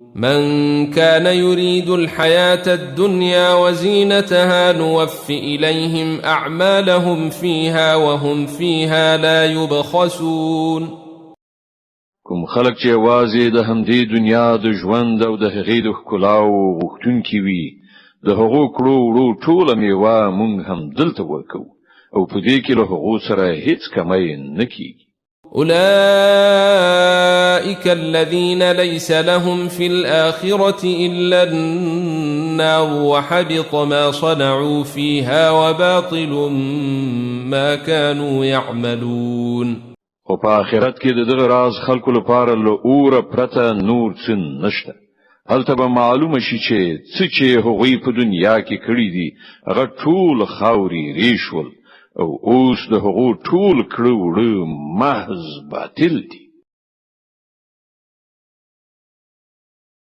من كان يريد الحياة الدنيا وزينتها نوف إليهم أعمالهم فيها وهم فيها لا يبخسون. کوم خلق چې یوازې د همدې دنیا د ژوند او د هغې د ښکلاو غوښتونکي وي د هغو کړو وړو ټوله میوه موږ هم دلته ورکوو او په دې کې له هغو سره هیڅ کمی نه کیږي. أولئك الذين ليس لهم في الآخرة إلا النار وحبط ما صنعوا فيها وباطل ما كانوا يعملون. خو په آخرت کې د دغه راز خلکو لپاره له اوره پرته نور څه نشته. هلته به معلومه شي چې څه چې هغوی په دنیا کې کړي دي هغه ټول خاوري ریشول او اوس د هغو ټول کړو وړو محض باطل دي.